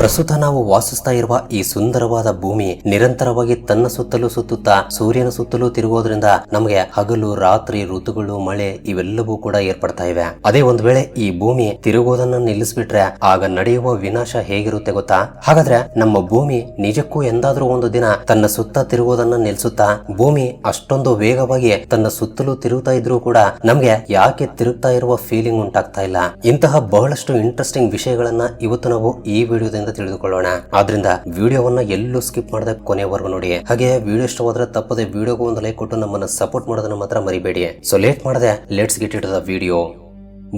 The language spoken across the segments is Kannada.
ಪ್ರಸ್ತುತ ನಾವು ವಾಸಿಸ್ತಾ ಇರುವ ಈ ಸುಂದರವಾದ ಭೂಮಿ ನಿರಂತರವಾಗಿ ತನ್ನ ಸುತ್ತಲೂ ಸುತ್ತುತ್ತಾ ಸೂರ್ಯನ ಸುತ್ತಲೂ ತಿರುಗೋದ್ರಿಂದ ನಮಗೆ ಹಗಲು ರಾತ್ರಿ ಋತುಗಳು ಮಳೆ ಇವೆಲ್ಲವೂ ಕೂಡ ಏರ್ಪಡ್ತಾ ಇವೆ. ಅದೇ ಒಂದ್ ವೇಳೆ ಈ ಭೂಮಿ ತಿರುಗೋದನ್ನ ನಿಲ್ಲಿಸ್ಬಿಟ್ರೆ ಆಗ ನಡೆಯುವ ವಿನಾಶ ಹೇಗಿರುತ್ತೆ ಗೊತ್ತಾ? ಹಾಗಾದ್ರೆ ನಮ್ಮ ಭೂಮಿ ನಿಜಕ್ಕೂ ಎಂದಾದ್ರೂ ಒಂದು ದಿನ ತನ್ನ ಸುತ್ತ ತಿರುಗೋದನ್ನ ನಿಲ್ಸುತ್ತಾ? ಭೂಮಿ ಅಷ್ಟೊಂದು ವೇಗವಾಗಿ ತನ್ನ ಸುತ್ತಲೂ ತಿರುಗ್ತಾ ಇದ್ರೂ ಕೂಡ ನಮ್ಗೆ ಯಾಕೆ ತಿರುಗ್ತಾ ಇರುವ ಫೀಲಿಂಗ್ ಉಂಟಾಗ್ತಾ ಇಲ್ಲ? ಇಂತಹ ಬಹಳಷ್ಟು ಇಂಟ್ರೆಸ್ಟಿಂಗ್ ವಿಷಯಗಳನ್ನ ಇವತ್ತು ನಾವು ಈ ವಿಡಿಯೋದಿಂದ ತಿಳಿದುಕೊಳ್ಳೋಣ. ಆದ್ರಿಂದ ವಿಡಿಯೋವನ್ನ ಎಲ್ಲೂ ಸ್ಕಿಪ್ ಮಾಡದೆ ಕೊನೆವರೆಗೂ ನೋಡಿ. ಹಾಗೆ ವಿಡಿಯೋ ಇಷ್ಟವಾದ್ರೆ ತಪ್ಪದೆ ವಿಡಿಯೋಗೂ ಒಂದು ಲೈಕ್ ಕೊಟ್ಟು ನಮ್ಮನ್ನ ಸಪೋರ್ಟ್ ಮಾಡೋದನ್ನ ಮಾತ್ರ ಮರಿಬೇಡಿ. ಸೊ ಲೇಟ್ ಮಾಡದೆ let's get it the video.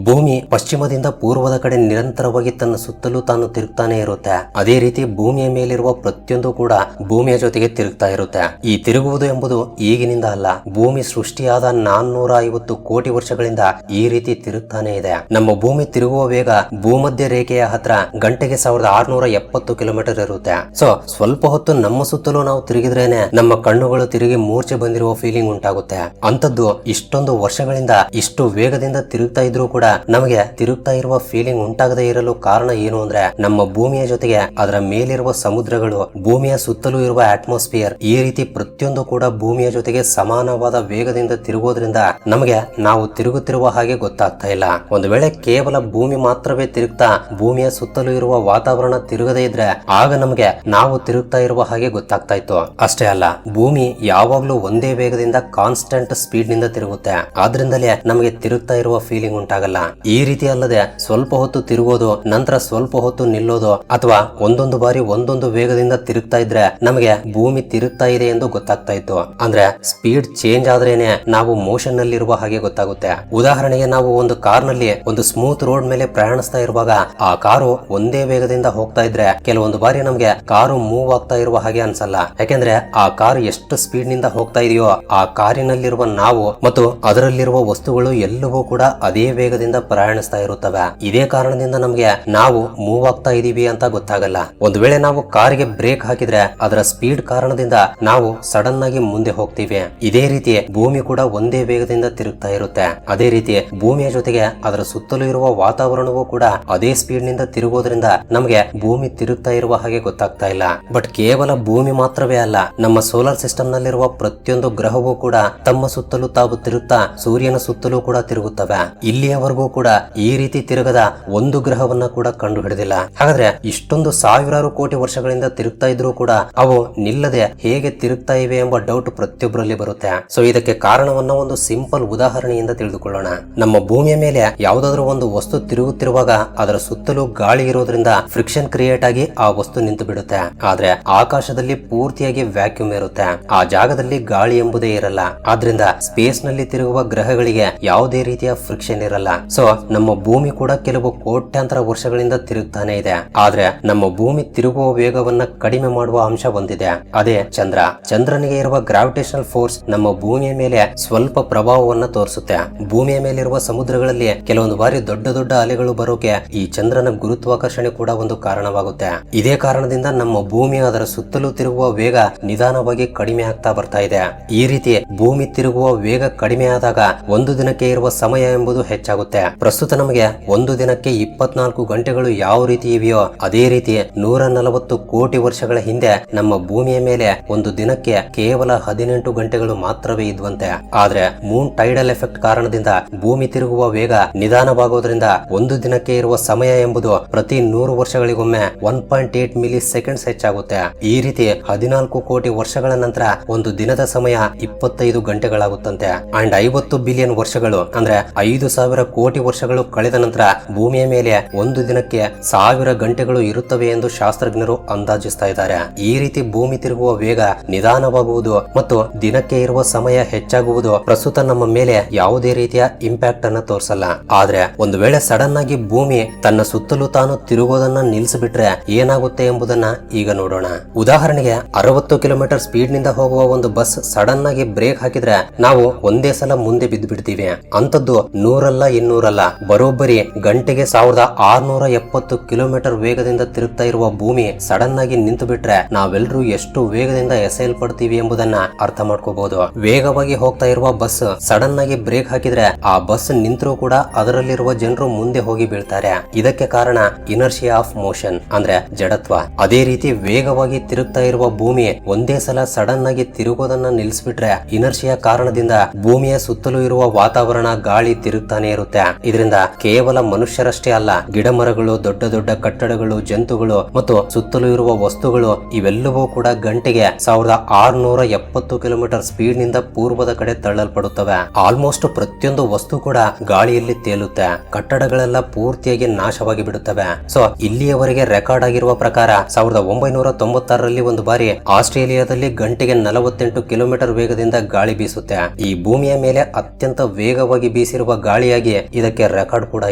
ಭೂಮಿ ಪಶ್ಚಿಮದಿಂದ ಪೂರ್ವದ ಕಡೆ ನಿರಂತರವಾಗಿ ತನ್ನ ಸುತ್ತಲೂ ತಾನು ತಿರುಗ್ತಾನೆ ಇರುತ್ತೆ. ಅದೇ ರೀತಿ ಭೂಮಿಯ ಮೇಲಿರುವ ಪ್ರತಿಯೊಂದು ಕೂಡ ಭೂಮಿಯ ಜೊತೆಗೆ ತಿರುಗ್ತಾ ಇರುತ್ತೆ. ಈ ತಿರುಗುವುದು ಎಂಬುದು ಈಗಿನಿಂದ ಅಲ್ಲ, ಭೂಮಿ ಸೃಷ್ಟಿಯಾದ 450 ಕೋಟಿ ವರ್ಷಗಳಿಂದ ಈ ರೀತಿ ತಿರುಗ್ತಾನೆ ಇದೆ. ನಮ್ಮ ಭೂಮಿ ತಿರುಗುವ ವೇಗ ಭೂಮಧ್ಯ ರೇಖೆಯ ಹತ್ರ ಗಂಟೆಗೆ 1670 ಕಿಲೋಮೀಟರ್ ಇರುತ್ತೆ. ಸೊ ಸ್ವಲ್ಪ ಹೊತ್ತು ನಮ್ಮ ಸುತ್ತಲೂ ನಾವು ತಿರುಗಿದ್ರೇನೆ ನಮ್ಮ ಕಣ್ಣುಗಳು ತಿರುಗಿ ಮೂರ್ಛೆ ಬಂದಿರುವ ಫೀಲಿಂಗ್ ಉಂಟಾಗುತ್ತೆ. ಅಂತದ್ದು ಇಷ್ಟೊಂದು ವರ್ಷಗಳಿಂದ ಇಷ್ಟು ವೇಗದಿಂದ ತಿರುಗ್ತಾ ಇದ್ರೂ ಕೂಡ ನಮಗೆ ತಿರುಗ್ತಾ ಇರುವ ಫೀಲಿಂಗ್ ಉಂಟಾಗದೇ ಇರಲು ಕಾರಣ ಏನು ಅಂದ್ರೆ ನಮ್ಮ ಭೂಮಿಯ ಜೊತೆಗೆ ಅದರ ಮೇಲಿರುವ ಸಮುದ್ರಗಳು, ಭೂಮಿಯ ಸುತ್ತಲೂ ಇರುವ ಅಟ್ಮಾಸ್ಫಿಯರ್ ಈ ರೀತಿ ಪ್ರತಿಯೊಂದು ಕೂಡ ಭೂಮಿಯ ಜೊತೆಗೆ ಸಮಾನವಾದ ವೇಗದಿಂದ ತಿರುಗೋದ್ರಿಂದ ನಮಗೆ ನಾವು ತಿರುಗುತ್ತಿರುವ ಹಾಗೆ ಗೊತ್ತಾಗ್ತಾ ಇಲ್ಲ. ಒಂದು ವೇಳೆ ಕೇವಲ ಭೂಮಿ ಮಾತ್ರವೇ ತಿರುಗ್ತಾ ಭೂಮಿಯ ಸುತ್ತಲೂ ಇರುವ ವಾತಾವರಣ ತಿರುಗದೇ ಇದ್ರೆ ಆಗ ನಮಗೆ ನಾವು ತಿರುಗ್ತಾ ಇರುವ ಹಾಗೆ ಗೊತ್ತಾಗ್ತಾ ಇತ್ತು. ಅಷ್ಟೇ ಅಲ್ಲ, ಭೂಮಿ ಯಾವಾಗ್ಲೂ ಒಂದೇ ವೇಗದಿಂದ ಕಾನ್ಸ್ಟೆಂಟ್ ಸ್ಪೀಡ್ ನಿಂದ ತಿರುಗುತ್ತೆ. ಆದ್ರಿಂದಲೇ ನಮಗೆ ತಿರುಗ್ತಾ ಇರುವ ಫೀಲಿಂಗ್ ಉಂಟಾಗಲ್ಲ. ಈ ರೀತಿ ಅಲ್ಲದೆ ಸ್ವಲ್ಪ ಹೊತ್ತು ತಿರುಗೋದು, ನಂತರ ಸ್ವಲ್ಪ ಹೊತ್ತು ನಿಲ್ಲೋದು, ಅಥವಾ ಒಂದೊಂದು ಬಾರಿ ಒಂದೊಂದು ವೇಗದಿಂದ ತಿರುಗ್ತಾ ಇದ್ರೆ ನಮಗೆ ಭೂಮಿ ತಿರುಗ್ತಾ ಇದೆ ಎಂದು ಗೊತ್ತಾಗ್ತಾ ಇತ್ತು. ಅಂದ್ರೆ ಸ್ಪೀಡ್ ಚೇಂಜ್ ಆದ್ರೇನೆ ನಾವು ಮೋಷನ್ ನಲ್ಲಿ ಇರುವ ಹಾಗೆ ಗೊತ್ತಾಗುತ್ತೆ. ಉದಾಹರಣೆಗೆ ನಾವು ಒಂದು ಕಾರ್ ನಲ್ಲಿ ಒಂದು ಸ್ಮೂತ್ ರೋಡ್ ಮೇಲೆ ಪ್ರಯಾಣಿಸ್ತಾ ಇರುವಾಗ ಆ ಕಾರು ಒಂದೇ ವೇಗದಿಂದ ಹೋಗ್ತಾ ಇದ್ರೆ ಕೆಲವೊಂದು ಬಾರಿ ನಮ್ಗೆ ಕಾರು ಮೂವ್ ಆಗ್ತಾ ಇರುವ ಹಾಗೆ ಅನ್ಸಲ್ಲ. ಯಾಕೆಂದ್ರೆ ಆ ಕಾರ್ ಎಷ್ಟು ಸ್ಪೀಡ್ ನಿಂದ ಹೋಗ್ತಾ ಇದೆಯೋ ಆ ಕಾರಿನಲ್ಲಿರುವ ನಾವು ಮತ್ತು ಅದರಲ್ಲಿರುವ ವಸ್ತುಗಳು ಎಲ್ಲವೂ ಕೂಡ ಅದೇ ವೇಗದಿಂದ ಪ್ರಯಾಣಿಸ್ತಾ ಇರುತ್ತವೆ. ಇದೇ ಕಾರಣದಿಂದ ನಮ್ಗೆ ನಾವು ಮೂವ್ ಆಗ್ತಾ ಇದೀವಿ ಅಂತ ಗೊತ್ತಾಗಲ್ಲ. ಒಂದು ವೇಳೆ ನಾವು ಕಾರಿಗೆ ಬ್ರೇಕ್ ಹಾಕಿದ್ರೆ ಅದರ ಸ್ಪೀಡ್ ಕಾರಣದಿಂದ ನಾವು ಸಡನ್ ಆಗಿ ಮುಂದೆ ಹೋಗ್ತೀವಿ. ಇದೇ ರೀತಿ ಭೂಮಿ ಕೂಡ ಒಂದೇ ವೇಗದಿಂದ ತಿರುಗ್ತಾ ಇರುತ್ತೆ. ಅದೇ ರೀತಿ ಭೂಮಿಯ ಜೊತೆಗೆ ಅದರ ಸುತ್ತಲೂ ಇರುವ ವಾತಾವರಣವೂ ಕೂಡ ಅದೇ ಸ್ಪೀಡ್ ನಿಂದ ತಿರುಗೋದ್ರಿಂದ ನಮ್ಗೆ ಭೂಮಿ ತಿರುಗ್ತಾ ಇರುವ ಹಾಗೆ ಗೊತ್ತಾಗ್ತಾ ಇಲ್ಲ. ಬಟ್ ಕೇವಲ ಭೂಮಿ ಮಾತ್ರವೇ ಅಲ್ಲ, ನಮ್ಮ ಸೋಲಾರ್ ಸಿಸ್ಟಮ್ ನಲ್ಲಿರುವ ಪ್ರತಿಯೊಂದು ಗ್ರಹವೂ ಕೂಡ ತಮ್ಮ ಸುತ್ತಲೂ ತಾವು ತಿರುಗ್ತಾ ಸೂರ್ಯನ ಸುತ್ತಲೂ ಕೂಡ ತಿರುಗುತ್ತವೆ. ಇಲ್ಲಿಯವರೆಗೂ ಕೂಡ ಈ ರೀತಿ ತಿರುಗದ ಒಂದು ಗ್ರಹವನ್ನ ಕೂಡ ಕಂಡು ಹಿಡಿದಿಲ್ಲ. ಹಾಗಾದ್ರೆ ಇಷ್ಟೊಂದು ಸಾವಿರಾರು ಕೋಟಿ ವರ್ಷಗಳಿಂದ ತಿರುಗ್ತಾ ಇದ್ರೂ ಕೂಡ ಅವು ನಿಲ್ಲದೆ ಹೇಗೆ ತಿರುಗ್ತಾ ಇವೆ ಎಂಬ ಡೌಟ್ ಪ್ರತಿಯೊಬ್ಬರಲ್ಲಿ ಬರುತ್ತೆ. ಸೊ ಇದಕ್ಕೆ ಕಾರಣವನ್ನ ಒಂದು ಸಿಂಪಲ್ ಉದಾಹರಣೆಯಿಂದ ತಿಳಿದುಕೊಳ್ಳೋಣ. ನಮ್ಮ ಭೂಮಿಯ ಮೇಲೆ ಯಾವುದಾದ್ರೂ ಒಂದು ವಸ್ತು ತಿರುಗುತ್ತಿರುವಾಗ ಅದರ ಸುತ್ತಲೂ ಗಾಳಿ ಇರೋದ್ರಿಂದ ಫ್ರಿಕ್ಷನ್ ಕ್ರಿಯೇಟ್ ಆಗಿ ಆ ವಸ್ತು ನಿಂತು ಬಿಡುತ್ತೆ. ಆದ್ರೆ ಆಕಾಶದಲ್ಲಿ ಪೂರ್ತಿಯಾಗಿ ವ್ಯಾಕ್ಯೂಮ್ ಇರುತ್ತೆ. ಆ ಜಾಗದಲ್ಲಿ ಗಾಳಿ ಎಂಬುದೇ ಇರಲ್ಲ. ಆದ್ರಿಂದ ಸ್ಪೇಸ್ ನಲ್ಲಿ ತಿರುಗುವ ಗ್ರಹಗಳಿಗೆ ಯಾವುದೇ ರೀತಿಯ ಫ್ರಿಕ್ಷನ್ ಇರಲ್ಲ. ಸೊ ನಮ್ಮ ಭೂಮಿ ಕೂಡ ಕೆಲವು ಕೋಟ್ಯಾಂತರ ವರ್ಷಗಳಿಂದ ತಿರುಗ್ತಾನೆ ಇದೆ. ಆದ್ರೆ ನಮ್ಮ ಭೂಮಿ ತಿರುಗುವ ವೇಗವನ್ನ ಕಡಿಮೆ ಮಾಡುವ ಅಂಶ ಹೊಂದಿದೆ. ಅದೇ ಚಂದ್ರ. ಚಂದ್ರನಿಗೆ ಇರುವ ಗ್ರಾವಿಟೇಷನಲ್ ಫೋರ್ಸ್ ನಮ್ಮ ಭೂಮಿಯ ಮೇಲೆ ಸ್ವಲ್ಪ ಪ್ರಭಾವವನ್ನ ತೋರಿಸುತ್ತೆ. ಭೂಮಿಯ ಮೇಲಿರುವ ಸಮುದ್ರಗಳಲ್ಲಿ ಕೆಲವೊಂದು ಬಾರಿ ದೊಡ್ಡ ದೊಡ್ಡ ಅಲೆಗಳು ಬರೋಕೆ ಈ ಚಂದ್ರನ ಗುರುತ್ವಾಕರ್ಷಣೆ ಕೂಡ ಒಂದು ಕಾರಣವಾಗುತ್ತೆ. ಇದೇ ಕಾರಣದಿಂದ ನಮ್ಮ ಭೂಮಿ ಅದರ ಸುತ್ತಲೂ ತಿರುಗುವ ವೇಗ ನಿಧಾನವಾಗಿ ಕಡಿಮೆ ಆಗ್ತಾ ಬರ್ತಾ ಇದೆ. ಈ ರೀತಿ ಭೂಮಿ ತಿರುಗುವ ವೇಗ ಕಡಿಮೆ ಆದಾಗ ಒಂದು ದಿನಕ್ಕೆ ಇರುವ ಸಮಯ ಎಂಬುದು ಹೆಚ್ಚಾಗುತ್ತೆ. ಪ್ರಸ್ತುತ ನಮಗೆ ಒಂದು ದಿನಕ್ಕೆ 24 ಗಂಟೆಗಳು ಯಾವ ರೀತಿ ಇವೆಯೋ ಅದೇ ರೀತಿ 140 ಕೋಟಿ ವರ್ಷಗಳ ಹಿಂದೆ ನಮ್ಮ ಭೂಮಿಯ ಮೇಲೆ ಒಂದು ದಿನಕ್ಕೆ ಕೇವಲ 18 ಗಂಟೆಗಳು ಮಾತ್ರವೇ ಇದ್ವಂತೆ. ಆದ್ರೆ ಮೂನ್ ಟೈಡಲ್ ಎಫೆಕ್ಟ್ ಕಾರಣದಿಂದ ಭೂಮಿ ತಿರುಗುವ ವೇಗ ನಿಧಾನವಾಗೋದ್ರಿಂದ ಒಂದು ದಿನಕ್ಕೆ ಇರುವ ಸಮಯ ಎಂಬುದು ಪ್ರತಿ 100 ವರ್ಷಗಳಿಗೊಮ್ಮೆ 1.8 ಮಿಲಿ ಸೆಕೆಂಡ್ಸ್ ಹೆಚ್ಚಾಗುತ್ತೆ. ಈ ರೀತಿ 14 ಕೋಟಿ ವರ್ಷಗಳ ನಂತರ ಒಂದು ದಿನದ ಸಮಯ 25 ಗಂಟೆಗಳಾಗುತ್ತಂತೆ. ಅಂಡ್ 50 ಬಿಲಿಯನ್ ವರ್ಷಗಳು ಅಂದ್ರೆ 5,000 ಕೋಟಿ ವರ್ಷಗಳು ಕಳೆದ ನಂತರ ಭೂಮಿಯ ಮೇಲೆ ಒಂದು ದಿನಕ್ಕೆ 1000 ಗಂಟೆಗಳು ಇರುತ್ತವೆ ಎಂದು ಶಾಸ್ತ್ರಜ್ಞರು ಅಂದಾಜಿಸ್ತಾ ಇದ್ದಾರೆ. ಈ ರೀತಿ ಭೂಮಿ ತಿರುಗುವ ವೇಗ ನಿಧಾನವಾಗುವುದು ಮತ್ತು ದಿನಕ್ಕೆ ಇರುವ ಸಮಯ ಹೆಚ್ಚಾಗುವುದು ಪ್ರಸ್ತುತ ನಮ್ಮ ಮೇಲೆ ಯಾವುದೇ ರೀತಿಯ ಇಂಪ್ಯಾಕ್ಟ್ ಅನ್ನ ತೋರಿಸಲ್ಲ. ಆದ್ರೆ ಒಂದು ವೇಳೆ ಸಡನ್ ಆಗಿ ಭೂಮಿ ತನ್ನ ಸುತ್ತಲೂ ತಾನು ತಿರುಗೋದನ್ನ ನಿಲ್ಲಿಸಿಬಿಟ್ರೆ ಏನಾಗುತ್ತೆ ಎಂಬುದನ್ನ ಈಗ ನೋಡೋಣ. ಉದಾಹರಣೆಗೆ 60 ಕಿಲೋಮೀಟರ್ ಸ್ಪೀಡ್ ನಿಂದ ಹೋಗುವ ಒಂದು ಬಸ್ ಸಡನ್ ಆಗಿ ಬ್ರೇಕ್ ಹಾಕಿದ್ರೆ ನಾವು ಒಂದೇ ಸಲ ಮುಂದೆ ಬಿದ್ದು ಬಿಡ್ತೀವಿ. ಅಂತದ್ದು 100 ಅಲ್ಲ 200 ಅಲ್ಲ, ಬರೋಬ್ಬರಿ ಗಂಟೆಗೆ 1670 ಕಿಲೋಮೀಟರ್ ವೇಗದಿಂದ ತಿರುಗ್ತಾ ಇರುವ ಭೂಮಿ ಸಡನ್ ಆಗಿ ನಿಂತು ಬಿಟ್ರೆ ನಾವೆಲ್ಲರೂ ಎಷ್ಟು ವೇಗದಿಂದ ಎಸೆಯಲ್ಪಡ್ತೀವಿ ಎಂಬುದನ್ನ ಅರ್ಥ ಮಾಡ್ಕೋಬಹುದು. ವೇಗವಾಗಿ ಹೋಗ್ತಾ ಇರುವ ಬಸ್ ಸಡನ್ ಆಗಿ ಬ್ರೇಕ್ ಹಾಕಿದ್ರೆ ಆ ಬಸ್ ನಿಂತರೂ ಕೂಡ ಅದರಲ್ಲಿರುವ ಜನರು ಮುಂದೆ ಹೋಗಿ ಬೀಳ್ತಾರೆ. ಇದಕ್ಕೆ ಕಾರಣ ಇನರ್ಷಿಯಾ ಆಫ್ ಮೋಷನ್ ಅಂದ್ರೆ ಜಡತ್ವ. ಅದೇ ರೀತಿ ವೇಗವಾಗಿ ತಿರುಗ್ತಾ ಇರುವ ಭೂಮಿ ಒಂದೇ ಸಲ ಸಡನ್ ಆಗಿ ತಿರುಗೋದನ್ನ ನಿಲ್ಲಿಸ್ಬಿಟ್ರೆ ಇನರ್ಷಿಯಾ ಕಾರಣದಿಂದ ಭೂಮಿಯ ಸುತ್ತಲೂ ಇರುವ ವಾತಾವರಣ ಗಾಳಿ ತಿರುಗ್ತಾನೆ ಇರುತ್ತೆ. ಇದರಿಂದ ಕೇವಲ ಮನುಷ್ಯರಷ್ಟೇ ಅಲ್ಲ, ಗಿಡ ಮರಗಳು, ದೊಡ್ಡ ದೊಡ್ಡ ಕಟ್ಟಡಗಳು, ಜಂತುಗಳು ಮತ್ತು ಸುತ್ತಲೂ ಇರುವ ವಸ್ತುಗಳು ಇವೆಲ್ಲವೂ ಕೂಡ ಗಂಟೆಗೆ 1670 ಕಿಲೋಮೀಟರ್ ಸ್ಪೀಡ್ ನಿಂದ ಪೂರ್ವದ ಕಡೆ ತಳ್ಳಲ್ಪಡುತ್ತವೆ. ಆಲ್ಮೋಸ್ಟ್ ಪ್ರತಿಯೊಂದು ವಸ್ತು ಕೂಡ ಗಾಳಿಯಲ್ಲಿ ತೇಲುತ್ತೆ. ಕಟ್ಟಡಗಳೆಲ್ಲ ಪೂರ್ತಿಯಾಗಿ ನಾಶವಾಗಿ ಬಿಡುತ್ತವೆ. ಸೊ ಇಲ್ಲಿಯವರೆಗೆ ರೆಕಾರ್ಡ್ ಆಗಿರುವ ಪ್ರಕಾರ 1996ರಲ್ಲಿ ಒಂದು ಬಾರಿ ಆಸ್ಟ್ರೇಲಿಯಾದಲ್ಲಿ ಗಂಟೆಗೆ 48 ಕಿಲೋಮೀಟರ್ ವೇಗದಿಂದ ಗಾಳಿ ಬೀಸುತ್ತೆ. ಈ ಭೂಮಿಯ ಮೇಲೆ ಅತ್ಯಂತ ವೇಗವಾಗಿ ಬೀಸಿರುವ ಗಾಳಿಯಾಗಿ ಇದಕ್ಕೆ ರೆಕಾರ್ಡ್ ಕೂಡ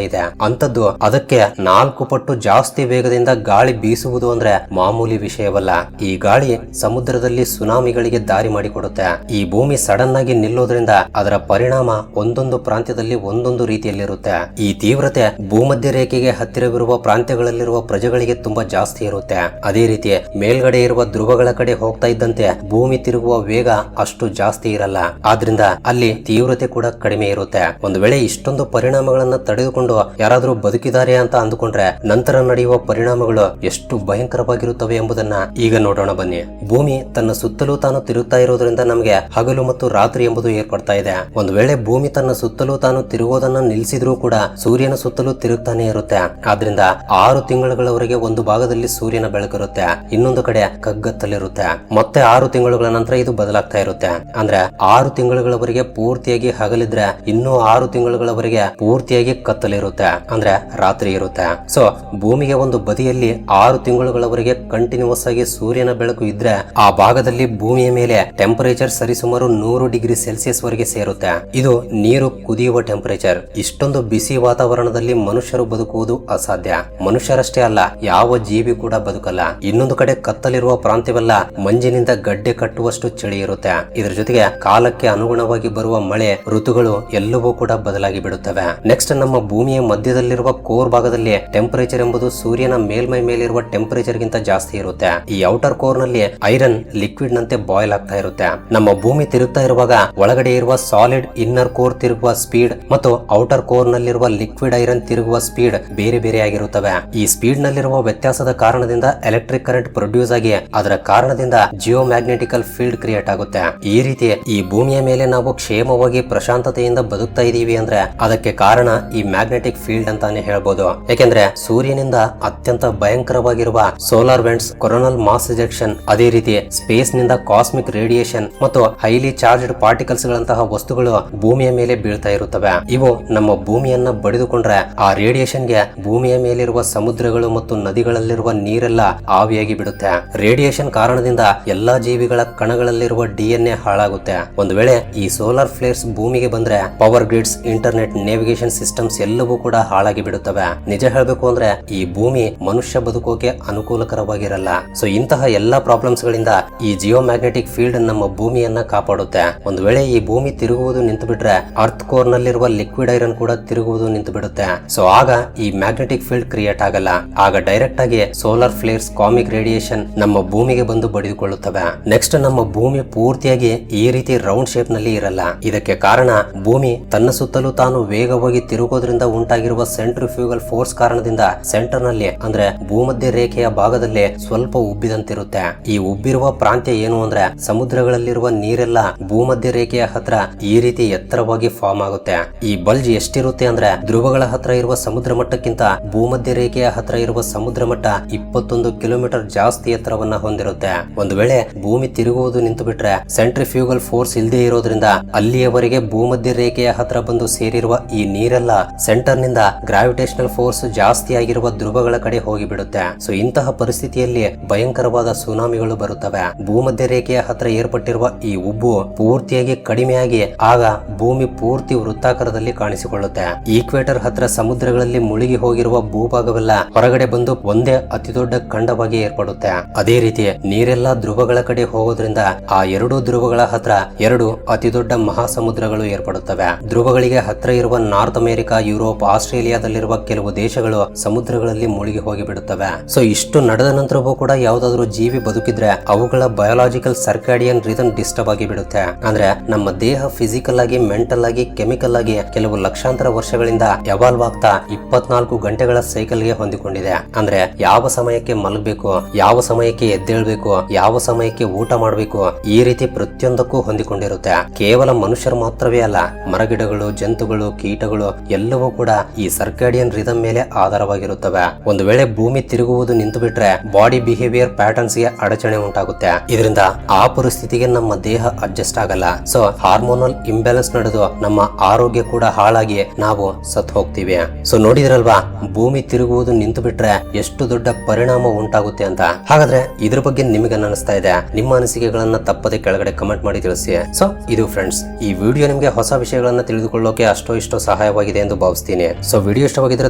ಇದೆ. ಅಂತದ್ದು ಅದಕ್ಕೆ 4 ಪಟ್ಟು ಜಾಸ್ತಿ ವೇಗದಿಂದ ಗಾಳಿ ಬೀಸುವುದು ಅಂದ್ರೆ ಮಾಮೂಲಿ ವಿಷಯವಲ್ಲ. ಈ ಗಾಳಿ ಸಮುದ್ರದಲ್ಲಿ ಸುನಾಮಿಗಳಿಗೆ ದಾರಿ ಮಾಡಿಕೊಡುತ್ತೆ. ಈ ಭೂಮಿ ಸಡನ್ ಆಗಿ ನಿಲ್ಲೋದ್ರಿಂದ ಅದರ ಪರಿಣಾಮ ಒಂದೊಂದು ಪ್ರಾಂತ್ಯದಲ್ಲಿ ಒಂದೊಂದು ರೀತಿಯಲ್ಲಿರುತ್ತೆ. ಈ ತೀವ್ರತೆ ಭೂಮಧ್ಯ ರೇಖೆಗೆ ಹತ್ತಿರವಿರುವ ಪ್ರಾಂತ್ಯಗಳಲ್ಲಿರುವ ಪ್ರಜೆಗಳಿಗೆ ತುಂಬಾ ಜಾಸ್ತಿ ಇರುತ್ತೆ. ಅದೇ ರೀತಿ ಮೇಲ್ಗಡೆ ಇರುವ ಧ್ರುವಗಳ ಕಡೆ ಹೋಗ್ತಾ ಇದ್ದಂತೆ ಭೂಮಿ ತಿರುಗುವ ವೇಗ ಅಷ್ಟು ಜಾಸ್ತಿ ಇರಲ್ಲ. ಆದ್ರಿಂದ ಅಲ್ಲಿ ತೀವ್ರತೆ ಕೂಡ ಕಡಿಮೆ ಇರುತ್ತೆ. ಒಂದು ವೇಳೆ ಇಷ್ಟೊಂದು ಪರಿಣಾಮಗಳನ್ನ ತಡೆದುಕೊಂಡು ಯಾರಾದ್ರೂ ಬದುಕಿದ್ದಾರೆ ಅಂತ ಅಂದುಕೊಂಡ್ರೆ ನಂತರ ನಡೆಯುವ ಪರಿಣಾಮಗಳು ಎಷ್ಟು ಭಯಂಕರವಾಗಿರುತ್ತವೆ ಎಂಬುದನ್ನ ಈಗ ನೋಡೋಣ ಬನ್ನಿ. ಭೂಮಿ ತನ್ನ ಸುತ್ತಲೂ ತಾನು ತಿರುಗ್ತಾ ಇರೋದ್ರಿಂದ ನಮಗೆ ಹಗಲು ಮತ್ತು ರಾತ್ರಿ ಎಂಬುದು ಏರ್ಪಡ್ತಾ ಇದೆ. ಒಂದು ವೇಳೆ ಭೂಮಿ ತನ್ನ ಸುತ್ತಲೂ ತಾನು ತಿರುಗೋದನ್ನ ನಿಲ್ಲಿಸಿದ್ರೂ ಕೂಡ ಸೂರ್ಯನ ಸುತ್ತಲೂ ತಿರುಗ್ತಾನೆ ಇರುತ್ತೆ. ಆದ್ರಿಂದ 6 ತಿಂಗಳುಗಳವರೆಗೆ ಒಂದು ಭಾಗದಲ್ಲಿ ಸೂರ್ಯನ ಬೆಳಕಿರುತ್ತೆ, ಇನ್ನೊಂದು ಕಡೆ ಕಗ್ಗತ್ತಲಿರುತ್ತೆ. ಮತ್ತೆ 6 ತಿಂಗಳುಗಳ ನಂತರ ಇದು ಬದಲಾಗ್ತಾ ಇರುತ್ತೆ. ಅಂದ್ರೆ 6 ತಿಂಗಳುಗಳವರೆಗೆ ಪೂರ್ತಿಯಾಗಿ ಹಗಲಿದ್ರೆ ಇನ್ನೂ 6 ತಿಂಗಳುಗಳವರೆಗೆ ಪೂರ್ತಿಯಾಗಿ ಕತ್ತಲಿರುತ್ತೆ, ಅಂದ್ರೆ ರಾತ್ರಿ ಇರುತ್ತೆ. ಸೊ ಭೂಮಿಗೆ ಒಂದು ಬದಿಯಲ್ಲಿ 6 ತಿಂಗಳುಗಳವರೆಗೆ ಕಂಟಿನ್ಯೂಸ್ ಆಗಿ ಸೂರ್ಯನ ಬೆಳಕು ಇದ್ರೆ ಆ ಭಾಗದಲ್ಲಿ ಭೂಮಿಯ ಮೇಲೆ ಟೆಂಪರೇಚರ್ ಸರಿಸುಮಾರು 100 ಡಿಗ್ರಿ ಸೆಲ್ಸಿಯಸ್ ವರೆಗೆ ಸೇರುತ್ತೆ. ಇದು ನೀರು ಕುದಿಯುವ ಟೆಂಪರೇಚರ್. ಇಷ್ಟೊಂದು ಬಿಸಿ ವಾತಾವರಣದಲ್ಲಿ ಮನುಷ್ಯರು ಬದುಕುವುದು ಅಸಾಧ್ಯ. ಮನುಷ್ಯರಷ್ಟೇ ಅಲ್ಲ, ಯಾವ ಜೀವಿ ಕೂಡ ಬದುಕಲ್ಲ. ಇನ್ನೊಂದು ಕಡೆ ಕತ್ತಲಿರುವ ಪ್ರಾಂತ್ಯವೆಲ್ಲ ಮಂಜಿನಿಂದ ಗಡ್ಡೆ ಕಟ್ಟುವಷ್ಟು ಚಳಿ ಇರುತ್ತೆ. ಇದರ ಜೊತೆಗೆ ಕಾಲಕ್ಕೆ ಅನುಗುಣವಾಗಿ ಬರುವ ಮಳೆ, ಋತುಗಳು ಎಲ್ಲವೂ ಕೂಡ ಬದಲಾಗಿ ಬಿಡುತ್ತವೆ. ನೆಕ್ಸ್ಟ್ ನಮ್ಮ ಭೂಮಿಯ ಮಧ್ಯದಲ್ಲಿರುವ ಕೋರ್ ಭಾಗದಲ್ಲಿ ಟೆಂಪರೇಚರ್ ಎಂಬುದು ಸೂರ್ಯನ ಮೇಲ್ಮೈ ಮೇಲಿರುವ ಟೆಂಪರೇಚರ್ ಗಿಂತ ಜಾಸ್ತಿ ಇರುತ್ತೆ. ಈ ಔಟರ್ ಕೋರ್ ನಲ್ಲಿ ಐರನ್ ಲಿಕ್ವಿಡ್ ನಂತೆ ಬಾಯ್ಲ್ ಆಗ್ತಾ ಇರುತ್ತೆ. ನಮ್ಮ ಭೂಮಿ ತಿರುಗ್ತಾ ಇರುವಾಗ ಒಳಗಡೆ ಇರುವ ಸಾಲಿಡ್ ಇನ್ನರ್ ಕೋರ್ ತಿರುಗುವ ಸ್ಪೀಡ್ ಮತ್ತು ಔಟರ್ ಕೋರ್ ನಲ್ಲಿರುವ ಲಿಕ್ವಿಡ್ ಐರನ್ ತಿರುಗುವ ಸ್ಪೀಡ್ ಬೇರೆ ಬೇರೆ ಆಗಿರುತ್ತವೆ. ಈ ಸ್ಪೀಡ್ ನಲ್ಲಿರುವ ವ್ಯತ್ಯಾಸದ ಕಾರಣದಿಂದ ಎಲೆಕ್ಟ್ರಿಕ್ ಕರೆಂಟ್ ಪ್ರೊಡ್ಯೂಸ್ ಆಗಿ ಅದರ ಕಾರಣದಿಂದ ಜಿಯೋ ಮ್ಯಾಗ್ನೆಟಿಕಲ್ ಫೀಲ್ಡ್ ಕ್ರಿಯೇಟ್ ಆಗುತ್ತೆ. ಈ ರೀತಿ ಈ ಭೂಮಿಯ ಮೇಲೆ ನಾವು ಕ್ಷೇಮವಾಗಿ ಪ್ರಶಾಂತತೆಯಿಂದ ಬದುಕ್ತಾ ಇದೀವಿ ಅಂದ್ರೆ ಅದಕ್ಕೆ ಕಾರಣ ಈ ಮ್ಯಾಗ್ನೆಟಿಕ್ ಫೀಲ್ಡ್ ಅಂತಾನೆ ಹೇಳ್ಬೋದು. ಯಾಕೆಂದ್ರೆ ಸೂರ್ಯನಿಂದ ಅತ್ಯಂತ ಭಯಂಕರವಾಗಿರುವ solar vents, coronal mass ejection, ಅದೇ ರೀತಿ ಸ್ಪೇಸ್ ನಿಂದ ಕಾಸ್ಮಿಕ್ ರೇಡಿಯೇಷನ್ ಮತ್ತು ಹೈಲಿ ಚಾರ್ಜ್ಡ್ ಪಾರ್ಟಿಕಲ್ಸ್ ಗಳಂತಹ ವಸ್ತುಗಳು ಭೂಮಿಯ ಮೇಲೆ ಬೀಳ್ತಾ ಇರುತ್ತವೆ. ಇವು ನಮ್ಮ ಭೂಮಿಯನ್ನ ಬಡಿದುಕೊಂಡ್ರೆ ಆ ರೇಡಿಯೇಷನ್ ಗೆ ಭೂಮಿಯ ಮೇಲಿರುವ ಸಮುದ್ರಗಳು ಮತ್ತು ನದಿಗಳಲ್ಲಿರುವ ನೀರೆಲ್ಲ ಆವಿಯಾಗಿ ಬಿಡುತ್ತೆ. ರೇಡಿಯೇಷನ್ ಕಾರಣದಿಂದ ಎಲ್ಲಾ ಜೀವಿಗಳ ಕಣಗಳಲ್ಲಿರುವ DNA ಹಾಳಾಗುತ್ತೆ. ಒಂದು ವೇಳೆ ಈ ಸೋಲಾರ್ ಫ್ಲೇರ್ಸ್ ಭೂಮಿಗೆ ಬಂದ್ರೆ power grids, internet, navigation systems ಎಲ್ಲವೂ ಕೂಡ ಹಾಳಾಗಿ ಬಿಡುತ್ತವೆ. ನಿಜ ಹೇಳ್ಬೇಕು ಅಂದ್ರೆ ಈ ಭೂಮಿ ಮನುಷ್ಯ ಬದುಕೋಕೆ ಅನುಕೂಲಕರವಾಗಿರಲ್ಲ. ಸೊ ಇಂತಹ ಎಲ್ಲಾ ಪ್ರಾಬ್ಲಮ್ಸ್ ಗಳಿಂದ ಈ ಜಿಯೋ ಮ್ಯಾಗ್ನೆಟಿಕ್ ಫೀಲ್ಡ್ ನಮ್ಮ ಭೂಮಿಯನ್ನ ಕಾಪಾಡುತ್ತೆ. ಒಂದು ವೇಳೆ ಈ ಭೂಮಿ ತಿರುಗುವುದು ನಿಂತು ಬಿಟ್ರೆ ಅರ್ತ್ ಕೋರ್ ನಲ್ಲಿರುವ ಲಿಕ್ವಿಡ್ ಐರನ್ ಕೂಡ ತಿರುಗುವುದು ನಿಂತು ಬಿಡುತ್ತೆ. ಸೊ ಆಗ ಈ ಮ್ಯಾಗ್ನೆಟಿಕ್ ಫೀಲ್ಡ್ ಕ್ರಿಯೇಟ್ ಆಗಲ್ಲ. ಆಗ ಡೈರೆಕ್ಟ್ ಆಗಿ ಸೋಲಾರ್ ಫ್ಲೇರ್ಸ್, ಕಾಮಿಕ್ ರೇಡಿಯೇಷನ್ ನಮ್ಮ ಭೂಮಿಗೆ ಬಂದು ಬಡಿದುಕೊಳ್ಳುತ್ತವೆ. ನೆಕ್ಸ್ಟ್ ನಮ್ಮ ಭೂಮಿ ಪೂರ್ತಿಯಾಗಿ ಈ ರೀತಿ ರೌಂಡ್ ಶೇಪ್ ನಲ್ಲಿ ಇರಲ್ಲ. ಇದಕ್ಕೆ ಕಾರಣ ಭೂಮಿ ತನ್ನ ಸುತ್ತಲೂ ತಾನು ವೇಗವಾಗಿ ತಿರುಗೋದ್ರಿಂದ ಉಂಟಾಗಿರುವ ಸೆಂಟ್ರಿಫ್ಯೂಗಲ್ ಫೋರ್ಸ್ ಕಾರಣದಿಂದ ಸೆಂಟರ್ ನಲ್ಲಿ ಅಂದ್ರೆ ಭೂಮಧ್ಯ ರೇಖೆಯ ಭಾಗದಲ್ಲಿ ಸ್ವಲ್ಪ ಉಬ್ಬಿದಂತಿರುತ್ತೆ. ಈ ಉಬ್ಬಿರುವ ಪ್ರಾಂತ್ಯ ಏನು ಅಂದ್ರೆ ಸಮುದ್ರಗಳಲ್ಲಿರುವ ನೀರೆಲ್ಲ ಭೂಮಧ್ಯ ರೇಖೆಯ ಹತ್ರ ಈ ರೀತಿ ಎತ್ತರವಾಗಿ ಫಾರ್ಮ್ ಆಗುತ್ತೆ. ಈ ಬಲ್ಜ್ ಎಷ್ಟಿರುತ್ತೆ ಅಂದ್ರೆ ಧ್ರುವಗಳ ಹತ್ರ ಇರುವ ಸಮುದ್ರ ಮಟ್ಟಕ್ಕಿಂತ ಭೂಮಧ್ಯ ರೇಖೆಯ ಹತ್ರ ಇರುವ ಸಮುದ್ರ ಮಟ್ಟ 21 ಕಿಲೋಮೀಟರ್ ಜಾಸ್ತಿ ಎತ್ತರವನ್ನ ಹೊಂದಿರುತ್ತೆ. ಒಂದು ವೇಳೆ ಭೂಮಿ ತಿರುಗುವುದು ನಿಂತು ಬಿಟ್ರೆ ಸೆಂಟ್ರಿಫ್ಯೂಗಲ್ ಫೋರ್ಸ್ ಇಲ್ಲದೆ ಇರೋದ್ರಿಂದ ಅಲ್ಲಿಯವರೆಗೆ ಭೂಮಧ್ಯ ರೇಖೆಯ ಹತ್ರ ಬಂದು ಸೇರಿರುವ ಈ ನೀರೆಲ್ಲ ಸೆಂಟರ್ ನಿಂದ ಗ್ರಾವಿಟೇಷನಲ್ ಫೋರ್ಸ್ ಜಾಸ್ತಿ ಆಗಿರುವ ಧ್ರುವಗಳ ಕಡೆ ಹೋಗಿಬಿಡುತ್ತೆ. ಸೊ ಇಂತಹ ಪರಿಸ್ಥಿತಿಯಲ್ಲಿ ಭಯಂಕರವಾದ ಸುನಾಮಿಗಳು ಬರುತ್ತವೆ. ಭೂಮಧ್ಯ ರೇಖೆಯ ಹತ್ರ ಏರ್ಪಟ್ಟಿರುವ ಈ ಉಬ್ಬು ಪೂರ್ತಿಯಾಗಿ ಕಡಿಮೆಯಾಗಿ ಆಗ ಭೂಮಿ ಪೂರ್ತಿ ವೃತ್ತಾಕಾರದಲ್ಲಿ ಕಾಣಿಸಿಕೊಳ್ಳುತ್ತೆ. ಈಕ್ವೇಟರ್ ಹತ್ರ ಸಮುದ್ರಗಳಲ್ಲಿ ಮುಳುಗಿ ಹೋಗಿರುವ ಭೂಭಾಗವೆಲ್ಲ ಹೊರಗಡೆ ಬಂದು ಒಂದೇ ಅತಿ ದೊಡ್ಡ ಖಂಡವಾಗಿ ಏರ್ಪಡುತ್ತೆ. ಅದೇ ರೀತಿ ನೀರೆಲ್ಲ ಧ್ರುವಗಳ ಕಡೆ ಹೋಗೋದ್ರಿಂದ ಆ ಎರಡೂ ಧ್ರುವಗಳ ಹತ್ರ 2 ಅತಿ ದೊಡ್ಡ ಮಹಾಸಮುದ್ರಗಳು ಏರ್ಪಡುತ್ತವೆ. ಧ್ರುವಗಳಿಗೆ ಹತ್ರ ಇರುವ ನಾರ್ತ್ ಅಮೆರಿಕಾ, ಯುರೋಪ್, ಆಸ್ಟ್ರೇಲಿಯಾದಲ್ಲಿರುವ ಕೆಲವು ದೇಶಗಳು ಸಮುದ್ರಗಳಲ್ಲಿ ಮುಳುಗಿ ಹೋಗಿ ಬಿಡುತ್ತವೆ. ಸೊ ಇಷ್ಟು ನಡೆದ ನಂತರವೂ ಕೂಡ ಯಾವ್ದಾದ್ರು ಜೀವಿ ಬದುಕಿದ್ರೆ ಅವುಗಳ ಬಯೋಲಾಜಿಕಲ್ ಸರ್ಕಾಡಿಯನ್ ರಿದಮ್ ಡಿಸ್ಟರ್ಬ್ ಆಗಿ ಬಿಡುತ್ತೆ. ಅಂದ್ರೆ ನಮ್ಮ ದೇಹ ಫಿಸಿಕಲ್ ಆಗಿ, ಮೆಂಟಲ್ ಆಗಿ, ಕೆಮಿಕಲ್ ಆಗಿ ಕೆಲವು ಲಕ್ಷಾಂತರ ವರ್ಷಗಳಿಂದ ಎವಾಲ್ವ್ ಆಗ್ತಾ 24 ಗಂಟೆಗಳ ಸೈಕಲ್ ಗೆ ಹೊಂದಿಕೊಂಡಿದೆ. ಅಂದ್ರೆ ಯಾವ ಸಮಯಕ್ಕೆ ಮಲಗಬೇಕು, ಯಾವ ಸಮಯಕ್ಕೆ ಎದ್ದೇಳ್ಬೇಕು, ಯಾವ ಸಮಯಕ್ಕೆ ಊಟ ಮಾಡಬೇಕು, ಈ ರೀತಿ ಪ್ರತಿಯೊಂದಕ್ಕೂ ಹೊಂದಿಕೊಂಡಿರುತ್ತೆ. ಕೇವಲ ಮನುಷ್ಯರು ಮಾತ್ರವೇ ಅಲ್ಲ, ಮರಗಿಡಗಳು, ಜಂತುಗಳು, ಕೀಟಗಳು ಎಲ್ಲವೂ ಕೂಡ ಈ ಸರ್ಕಾಡಿಯನ್ ರಿದಮ್ ಮೇಲೆ ಆಧಾರವಾಗಿರುತ್ತವೆ. ಒಂದು ವೇಳೆ ಭೂಮಿ ತಿರುಗುವುದು ನಿಂತು ಬಿಟ್ರೆ ಬಾಡಿ ಬಿಹೇವಿಯರ್ ಪ್ಯಾಟರ್ನ್ಸ್ ಗೆ ಅಡಚಣೆ ಉಂಟಾಗುತ್ತೆ. ಇದರಿಂದ ಆ ಪರಿಸ್ಥಿತಿಗೆ ನಮ್ಮ ದೇಹ ಅಡ್ಜಸ್ಟ್ ಆಗಲ್ಲ. ಸೊ ಹಾರ್ಮೋನಲ್ ಇಂಬ್ಯಾಲೆನ್ಸ್ ನಡೆದು ನಮ್ಮ ಆರೋಗ್ಯ ಕೂಡ ಹಾಳಾಗಿ ನಾವು ಸತ್ ಹೋಗ್ತೀವಿ. ಸೊ ನೋಡಿದ್ರಲ್ವಾ, ಭೂಮಿ ತಿರುಗುವುದು ನಿಂತು ಬಿಟ್ರೆ ಎಷ್ಟು ದೊಡ್ಡ ಪರಿಣಾಮ ಉಂಟಾಗುತ್ತೆ ಅಂತ. ಹಾಗಾದ್ರೆ ಇದ್ರ ಬಗ್ಗೆ ನಿಮಗೆ ಅನಿಸ್ತಾ ಇದೆ? ನಿಮ್ಮ ಅನಿಸಿಕೆಗಳನ್ನ ತಪ್ಪದೆ ಕೆಳಗಡೆ ಕಮೆಂಟ್ ಮಾಡಿ ತಿಳಿಸಿ. ಸೊ ಇದು ಫ್ರೆಂಡ್ಸ್, ಈ ವಿಡಿಯೋ ನಿಮಗೆ ಹೊಸ ವಿಷಯಗಳನ್ನ ತಿಳಿದುಕೊಳ್ಳೋಕೆ ಅಷ್ಟೋ ಇಷ್ಟೋ ಸಹಾಯವಾಗಿದೆ ಎಂದು ಭಾವಿಸ್ತೀನಿ. ಸೊ ವಿಡಿಯೋ ಇಷ್ಟವಾಗಿದ್ರೆ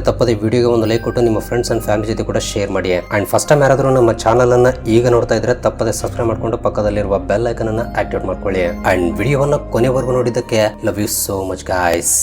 ತಪ್ಪದೆ ವಿಡಿಯೋಗೆ ಒಂದು ಲೈಕ್ ಕೊಟ್ಟು ನಿಮ್ಮ ಫ್ರೆಂಡ್ಸ್ ಅಂಡ್ ಫ್ಯಾಮಿಲಿ ಜೊತೆ ಕೂಡ ಶೇರ್ ಮಾಡಿ. ಅಂಡ್ ಫಸ್ಟ್ ಟೈಮ್ ಯಾರಾದ್ರೂ ನಮ್ಮ ಚಾನಲ್ ಅನ್ನ ಈಗ ನೋಡ್ತಾ ಇದ್ರೆ ತಪ್ಪದೆ ಸಬ್ಸ್ಕ್ರೈಬ್ ಮಾಡ್ಕೊಂಡು ಪಕ್ಕದಲ್ಲಿರುವ ಬೆಲ್ ಐಕನ್ ಅನ್ನ ಆಕ್ಟಿವೇಟ್ ಮಾಡ್ಕೊಳ್ಳಿ. ಅಂಡ್ ವಿಡಿಯೋವನ್ನ ಕೊನೆವರೆಗೂ ನೋಡಿದ್ದಕ್ಕೆ love you so much guys.